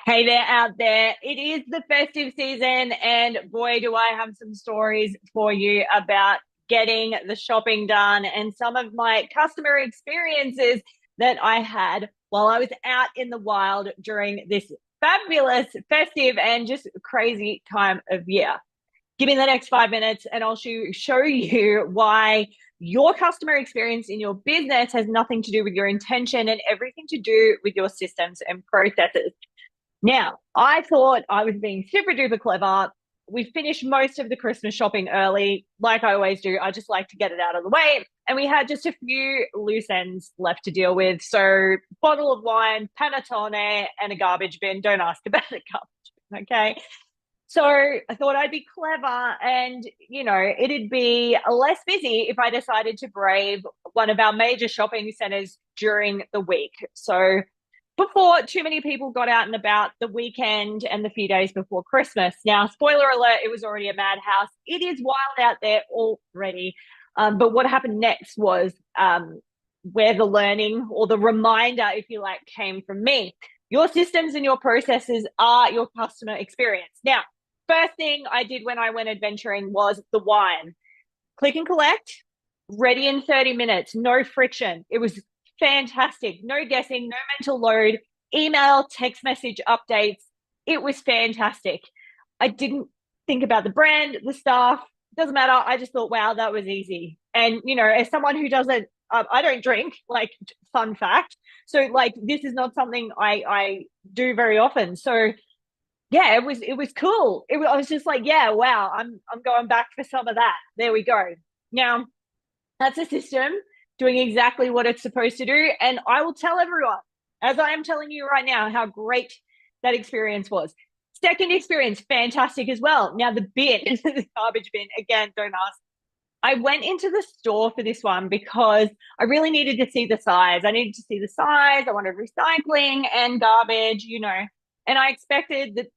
Hey there out there. It is the festive season, and boy, do I have some stories for you about getting the shopping done and some of my customer experiences that I had while I was out in the wild during this fabulous, festive, and just crazy time of year. Give me the next 5 minutes and I'll show you why your customer experience in your business has nothing to do with your intention and everything to do with your systems and processes. Now, I thought I was being super duper clever. We finished most of the Christmas shopping early, like I always do. I just like to get it out of the way. And we had just a few loose ends left to deal with. So, bottle of wine, panettone, and a garbage bin. Don't ask about a garbage bin, okay? So I thought I'd be clever and, it'd be less busy if I decided to brave one of our major shopping centers during the week. So before too many people got out and about the weekend and the few days before Christmas. Now, spoiler alert, it was already a madhouse. It is wild out there already. But what happened next was where the learning or the reminder, if you like, came from me. Your systems and your processes are your customer experience. Now, first thing I did when I went adventuring was the wine. Click and collect, ready in 30 minutes, no friction. It was fantastic. No guessing, no mental load, email, text message updates. It was fantastic. I didn't think about the brand, the staff, doesn't matter. I just thought, wow, that was easy. And, as someone who doesn't, I don't drink, like, fun fact. So, like, this is not something I do very often. So, yeah, it was cool. I was just like, yeah, wow, I'm going back for some of that. There we go. Now, that's a system doing exactly what it's supposed to do. And I will tell everyone, as I am telling you right now, how great that experience was. Second experience, fantastic as well. Now, the bin, the garbage bin, again, don't ask. I went into the store for this one because I really needed to see the size. I needed to see the size. I wanted recycling and garbage, and I expected that,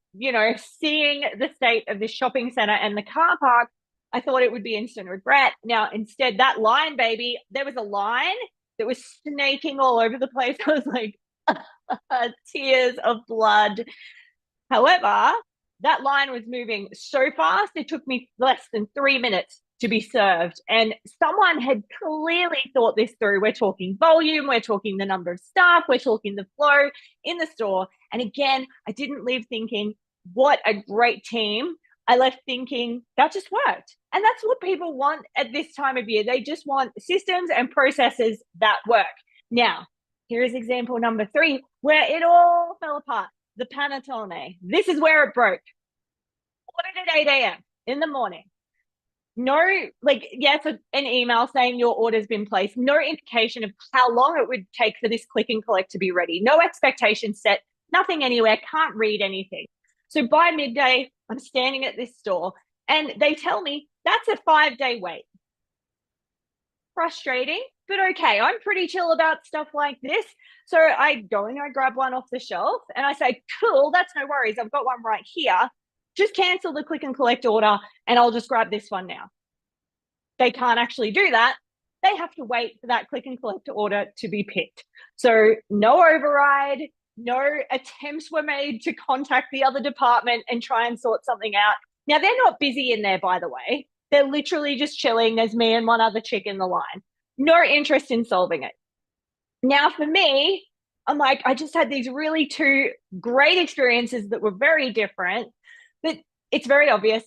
seeing the state of this shopping center and the car park, I thought it would be instant regret. Now, instead, that line, baby, there was a line that was snaking all over the place. I was like, tears of blood. However, that line was moving so fast, it took me less than 3 minutes to be served. And someone had clearly thought this through. We're talking volume, we're talking the number of staff, we're talking the flow in the store. And again, I didn't leave thinking, what a great team. I left thinking that just worked. And that's what people want at this time of year. They just want systems and processes that work. Now, here is example number 3, where it all fell apart. The panettone. This is where it broke. Ordered at 8 a.m. in the morning. No, like, yes, an email saying your order's been placed. No indication of how long it would take for this click and collect to be ready. No expectation set. Nothing anywhere. Can't read anything. So by midday, I'm standing at this store and they tell me that's a 5-day wait. Frustrating, but okay. I'm pretty chill about stuff like this. So I go and I grab one off the shelf and I say, cool, that's no worries. I've got one right here. Just cancel the click and collect order and I'll just grab this one now. They can't actually do that. They have to wait for that click and collect order to be picked. So no override, no attempts were made to contact the other department and try and sort something out. Now, they're not busy in there, by the way. They're literally just chilling. There's me and one other chick in the line. No interest in solving it. Now, for me, I'm like, I just had these really 2 great experiences that were very different, but it's very obvious.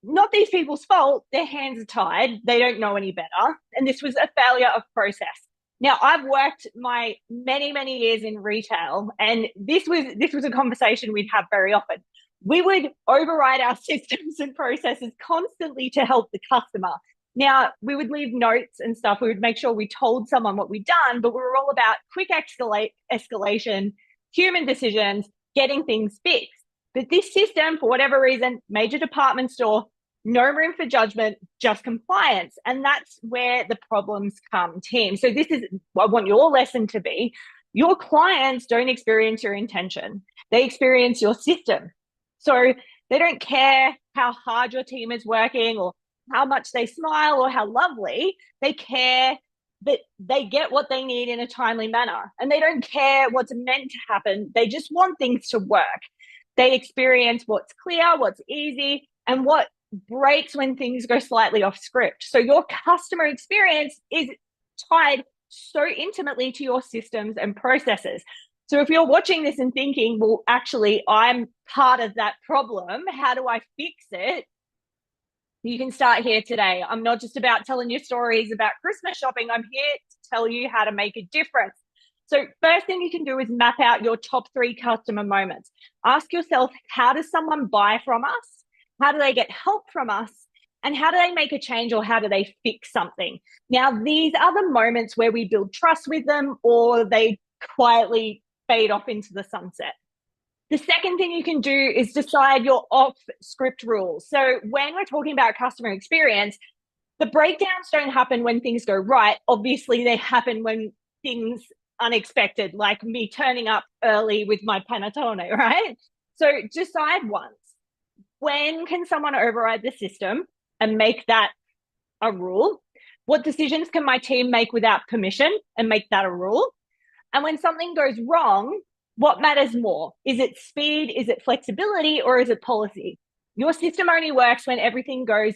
Not these people's fault. Their hands are tied. They don't know any better. And this was a failure of process. Now, I've worked my many, many years in retail, and this was a conversation we'd have very often. We would override our systems and processes constantly to help the customer. Now, we would leave notes and stuff. We would make sure we told someone what we'd done, but we were all about quick escalation, human decisions, getting things fixed. But this system, for whatever reason, major department store, no room for judgment, just compliance. And that's where the problems come, team. So this is, I want your lesson to be, your clients don't experience your intention. They experience your system. So they don't care how hard your team is working or how much they smile or how lovely. They care that they get what they need in a timely manner and they don't care what's meant to happen. They just want things to work. They experience what's clear, what's easy, and what breaks when things go slightly off script. So your customer experience is tied so intimately to your systems and processes. So if you're watching this and thinking, well, actually, I'm part of that problem, how do I fix it? You can start here today. I'm not just about telling you stories about Christmas shopping. I'm here to tell you how to make a difference. So first thing you can do is map out your top 3 customer moments. Ask yourself, how does someone buy from us? How do they get help from us? And how do they make a change, or how do they fix something? Now, these are the moments where we build trust with them or they quietly fade off into the sunset. The second thing you can do is decide your off script rules. So when we're talking about customer experience, the breakdowns don't happen when things go right. Obviously, they happen when things unexpected, like me turning up early with my panettone, right? So decide once, when can someone override the system and make that a rule? What decisions can my team make without permission and make that a rule? And when something goes wrong, what matters more? Is it speed? Is it flexibility? Or is it policy? Your system only works when everything goes,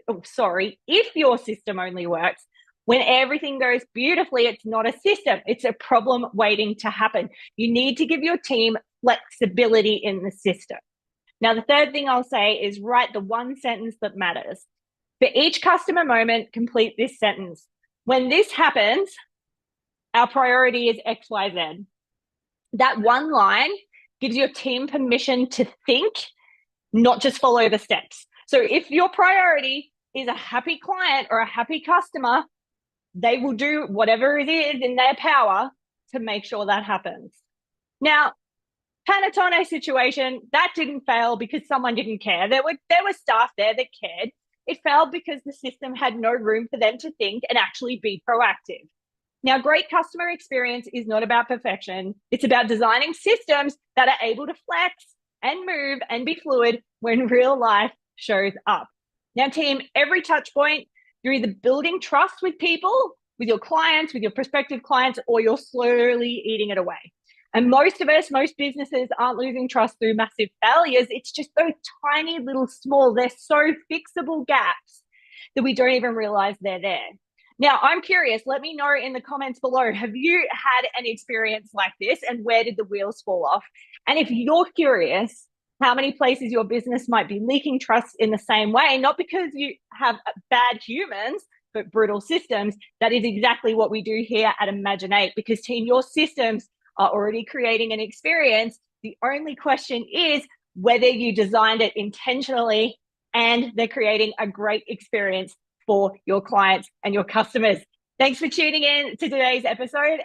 if your system only works when everything goes beautifully. It's not a system. It's a problem waiting to happen. You need to give your team flexibility in the system. Now, the third thing I'll say is write the one sentence that matters. For each customer moment, complete this sentence. When this happens, our priority is XYZ. That one line gives your team permission to think, not just follow the steps. So if your priority is a happy client or a happy customer, they will do whatever it is in their power to make sure that happens. Now, panettone situation, that didn't fail because someone didn't care. There were staff there that cared. It failed because the system had no room for them to think and actually be proactive. Now, great customer experience is not about perfection. It's about designing systems that are able to flex and move and be fluid when real life shows up. Now, team, every touch point, you're either building trust with people, with your clients, with your prospective clients, or you're slowly eating it away. And most businesses aren't losing trust through massive failures. It's just those tiny little small, they're so fixable gaps that we don't even realize they're there. Now, I'm curious, let me know in the comments below, have you had an experience like this and where did the wheels fall off? And if you're curious how many places your business might be leaking trust in the same way, not because you have bad humans, but brittle systems, that is exactly what we do here at Imaginate, because team, your systems are already creating an experience. The only question is whether you designed it intentionally and they're creating a great experience for your clients and your customers. Thanks for tuning in to today's episode.